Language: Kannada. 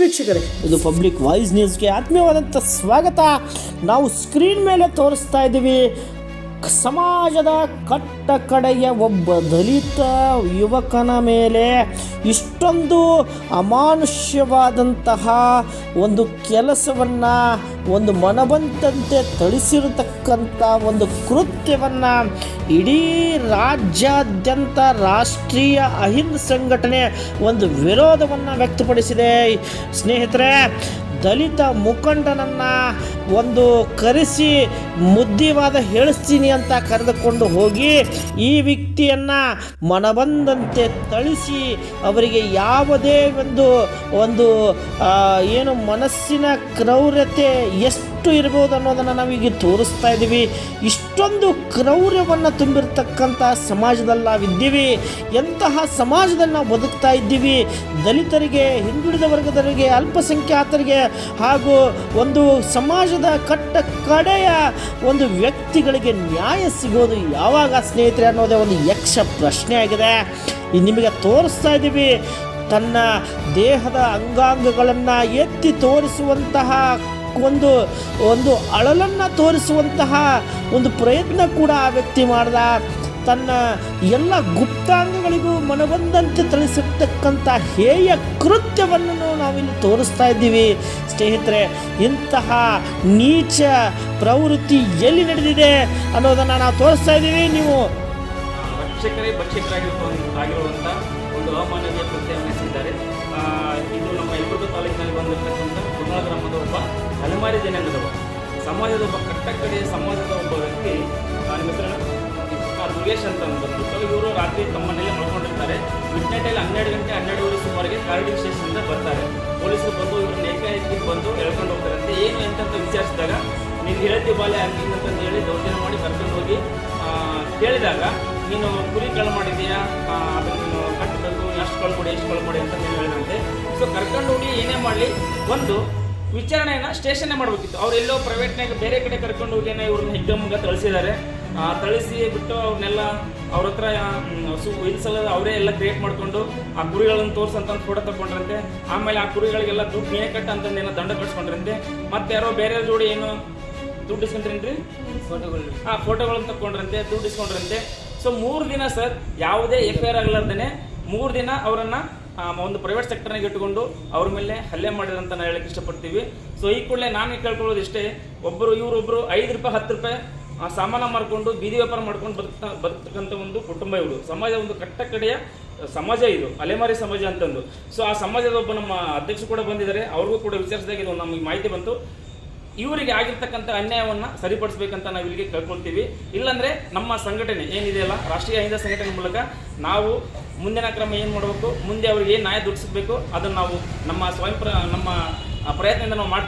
ವೀಕ್ಷಕರೇ, ಇದು ಪಬ್ಲಿಕ್ ವಾಯ್ಸ್ ನ್ಯೂಸ್ಗೆ ಆತ್ಮೀಯವಾದಂಥ ಸ್ವಾಗತ. ನಾವು ಸ್ಕ್ರೀನ್ ಮೇಲೆ ತೋರಿಸ್ತಾ ಇದ್ದೀವಿ, ಸಮಾಜದ ಕಟ್ಟಕಡೆಯ ಒಬ್ಬ ದಲಿತ ಯುವಕನ ಮೇಲೆ ಇಷ್ಟೊಂದು ಅಮಾನುಷ್ಯವಾದಂತಹ ಒಂದು ಕೆಲಸವನ್ನು, ಒಂದು ಮನಬಂದಂತೆ ಥಳಿಸಿರತಕ್ಕಂಥ ಒಂದು ಕೃತ್ಯವನ್ನು ಇಡೀ ರಾಜ್ಯಾದ್ಯಂತ ರಾಷ್ಟ್ರೀಯ ಅಹಿಂದ ಸಂಘಟನೆ ಒಂದು ವಿರೋಧವನ್ನು ವ್ಯಕ್ತಪಡಿಸಿದೆ. ಸ್ನೇಹಿತರೆ, ದಲಿತ ಮುಖಂಡನನ್ನು ಒಂದು ಕರೆಸಿ ಮುದ್ದಿವಾದ ಹೇಳಿಸ್ತೀನಿ ಅಂತ ಕರೆದುಕೊಂಡು ಹೋಗಿ ಈ ವ್ಯಕ್ತಿಯನ್ನು ಮನಬಂದಂತೆ ಥಳಿಸಿ ಅವರಿಗೆ ಯಾವುದೇ ಒಂದು ಏನು ಮನಸ್ಸಿನ ಕ್ರೌರ್ಯತೆ ಎಷ್ಟು ಇರ್ಬೋದು ಅನ್ನೋದನ್ನು ನಾವೀಗ ತೋರಿಸ್ತಾ ಇದ್ದೀವಿ. ಇಷ್ಟೊಂದು ಕ್ರೌರ್ಯವನ್ನು ತುಂಬಿರ್ತಕ್ಕಂಥ ಸಮಾಜದಲ್ಲಿ ನಾವಿದ್ದೀವಿ. ಎಂತಹ ಸಮಾಜದಲ್ಲಿ ನಾವು ಬದುಕ್ತಾ ಇದ್ದೀವಿ. ದಲಿತರಿಗೆ, ಹಿಂದುಳಿದ ವರ್ಗದವರಿಗೆ, ಅಲ್ಪಸಂಖ್ಯಾತರಿಗೆ ಹಾಗೂ ಒಂದು ಸಮಾಜದ ಕಡೆಯ ಒಂದು ವ್ಯಕ್ತಿಗಳಿಗೆ ನ್ಯಾಯ ಸಿಗೋದು ಯಾವಾಗ ಸ್ನೇಹಿತರೆ ಅನ್ನೋದೇ ಒಂದು ಯಕ್ಷ ಪ್ರಶ್ನೆ ಆಗಿದೆ. ನಿಮಗೆ ತೋರಿಸ್ತಾ ಇದ್ದೀವಿ, ತನ್ನ ದೇಹದ ಅಂಗಾಂಗಗಳನ್ನು ಎತ್ತಿ ತೋರಿಸುವಂತಹ ಒಂದು ಅಳಲನ್ನು ತೋರಿಸುವಂತಹ ಒಂದು ಪ್ರಯತ್ನ ಕೂಡ ಆ ವ್ಯಕ್ತಿ ಮಾಡ್ದ. ತನ್ನ ಎಲ್ಲ ಗುಪ್ತಾಂಗಗಳಿಗೂ ಮನಬಂದಂತೆ ಥಳಿಸಿರ್ತಕ್ಕಂಥ ಹೇಯ ಕೃತ್ಯವನ್ನು ನಾವಿಲ್ಲಿ ತೋರಿಸ್ತಾ ಇದ್ದೀವಿ. ಸ್ನೇಹಿತರೆ, ಇಂತಹ ನೀಚ ಪ್ರವೃತ್ತಿ ಎಲ್ಲಿ ನಡೆದಿದೆ ಅನ್ನೋದನ್ನು ನಾವು ತೋರಿಸ್ತಾ ಇದ್ದೀವಿ. ನೀವು ಭಕ್ಷಕರಾಗಿರುವಂಥ ಒಂದು ಅಮಾನವೀಯ ಕೃತ್ಯವನ್ನು ಎಸಗಿದ್ದಾರೆ. ಇದು ನಮ್ಮ ಯಲಬುರ್ಗಾ ತಾಲೂಕಿನಲ್ಲಿ ಬಂದಿರತಕ್ಕಂಥ ಕುರ್ನಾಳ ಗ್ರಾಮದ ಒಬ್ಬ ಅಲೆಮಾರಿ ಜನಾಂಗದವ, ಸಮಾಜದ ಒಬ್ಬ ಕಟ್ಟಕಡೆಯ ಸಮಾಜದ ಒಬ್ಬ ವ್ಯಕ್ತಿ, ನಿಮ್ಮ ಹೆಸರು ದುರ್ಗೇಶ್ ಅಂತ ಬಂದ್ಬಿಟ್ಟು ಇವರು ರಾತ್ರಿ ತಮ್ಮ ಮನೆಯಲ್ಲೇ ಮಲ್ಕೊಂಡಿರ್ತಾರೆ. ಮಿಡ್ ನೈಟಲ್ಲಿ 12 ಗಂಟೆ 12 ಸುಮಾರಿಗೆ ಕಾರ್ಡಿ ಸ್ಟೇಷನಿಂದ ಬರ್ತಾರೆ. ಪೊಲೀಸರು ಬಂದು ಇವ್ರನ್ನ ಏಕಾಏಕಿ ಬಂದು ಎಳ್ಕೊಂಡು ಹೋಗ್ತಾರಂತೆ. ಏನು ಎಂತಂತ ವಿಚಾರಿಸಿದಾಗ, ನೀನು ಹೇಳ್ತಿ ಬಾಲೆ ಆಗಿಲ್ಲ ಅಂತಂದು ಹೇಳಿ ದೌರ್ಜನ್ಯ ಮಾಡಿ ಕರ್ಕೊಂಡು ಹೋಗಿ ಕೇಳಿದಾಗ, ನೀನು ಕುರಿ ಕಳ್ಳು ಮಾಡಿದ್ದೀಯಾ, ಅದನ್ನು ನೀನು ಕಟ್ಟಬೇಕು, ಎಷ್ಟು ಕಳ್ಕೊಡಿ ಅಂತ ನೀನು ಹೇಳಿದಂತೆ. ಸೊ ಕರ್ಕೊಂಡು ಹೋಗಿ ಏನೇ ಮಾಡಲಿ ಒಂದು ವಿಚಾರಣೆಯನ್ನು ಸ್ಟೇಷನ್ನೇ ಮಾಡಬೇಕಿತ್ತು. ಅವರೆಲ್ಲೋ ಪ್ರೈವೇಟ್ನಾಗ ಬೇರೆ ಕಡೆ ಕರ್ಕೊಂಡು ಹೋಗಿ ಇವ್ರನ್ನ ಹಿಗ್ಗಮ್ಗ ಥಳಿಸಿದ್ದಾರೆ. ಥಳಿಸಿ ಬಿಟ್ಟು ಅವ್ರನ್ನೆಲ್ಲ ಅವ್ರ ಹತ್ರ ಇನ್ಸಲ್ಲ ಅವರೇ ಎಲ್ಲ ಕ್ರಿಯೇಟ್ ಮಾಡಿಕೊಂಡು ಆ ಕುರಿಗಳನ್ನು ತೋರಿಸಂತ ಫೋಟೋ ತಗೊಂಡ್ರಂತೆ. ಆಮೇಲೆ ಆ ಕುರಿಗಳಿಗೆಲ್ಲ ದುಡ್ಡು ನೇ ಕಟ್ಟ ಅಂತಂದು ಏನೋ ದಂಡ ಕಟ್ಸ್ಕೊಂಡ್ರಂತೆ. ಮತ್ತೆ ಯಾರೋ ಬೇರೆ ಜೋಡಿ ಏನು ದುಡ್ಡು ಇಸ್ಕೊಂಡ್ರೇನ್ರಿ, ಫೋಟೋಗಳನ್ನು ತಗೊಂಡ್ರಂತೆ, ದುಡ್ಡು ಇಸ್ಕೊಂಡ್ರಂತೆ. ಸೊ 3 ದಿನ ಸರ್ ಯಾವುದೇ FIR ಆಗಲಾರ್ದೇ 3 ದಿನ ಅವರನ್ನು ಒಂದು ಪ್ರೈವೇಟ್ ಸೆಕ್ಟರ್ನಾಗ ಇಟ್ಟುಕೊಂಡು ಅವ್ರ ಮೇಲೆ ಹಲ್ಲೆ ಮಾಡಿದ್ರಂತ ನಾವು ಹೇಳಕ್ಕೆ ಇಷ್ಟಪಡ್ತೀವಿ. ಸೊ ಈ ಕೂಡಲೇ ನಾನು ಕೇಳ್ಕೊಳ್ಳೋದು ಇಷ್ಟೇ, ಇವರೊಬ್ಬರು 5 ರೂಪಾಯಿ 10 ರೂಪಾಯಿ ಸಾಮಾನ ಮಾರ್ಕೊಂಡು ಬೀದಿ ವ್ಯಾಪಾರ ಮಾಡ್ಕೊಂಡು ಬದುಕ್ತಕ್ಕಂಥ ಒಂದು ಕುಟುಂಬ. ಇವರು ಸಮಾಜ ಒಂದು ಕಟ್ಟಕಡೆಯ ಸಮಾಜ, ಇದು ಅಲೆಮಾರಿ ಸಮಾಜ ಅಂತಂದು. ಸೊ ಆ ಸಮಾಜದ ಒಬ್ಬ ನಮ್ಮ ಅಧ್ಯಕ್ಷರು ಕೂಡ ಬಂದಿದ್ದಾರೆ. ಅವ್ರಿಗೂ ಕೂಡ ವಿಚಾರಿಸಿದಾಗ ಇದು ನಮಗೆ ಮಾಹಿತಿ ಬಂತು. ಇವರಿಗೆ ಆಗಿರ್ತಕ್ಕಂಥ ಅನ್ಯಾಯವನ್ನು ಸರಿಪಡಿಸ್ಬೇಕಂತ ನಾವು ಇಲ್ಲಿಗೆ ಕೇಳ್ಕೊಳ್ತೀವಿ. ಇಲ್ಲಾಂದರೆ ನಮ್ಮ ಸಂಘಟನೆ ಏನಿದೆಯಲ್ಲ, ರಾಷ್ಟ್ರೀಯ ಅಹಿಂದ ಸಂಘಟನೆ ಮೂಲಕ ನಾವು ಮುಂದಿನ ಕ್ರಮ ಏನು ಮಾಡಬೇಕು, ಮುಂದೆ ಅವರಿಗೆ ಏನು ನ್ಯಾಯ ದುಡಿಸಬೇಕು, ಅದನ್ನು ನಾವು ನಮ್ಮ ಪ್ರಯತ್ನದಿಂದ ನಾವು ಮಾಡ್ತೀವಿ.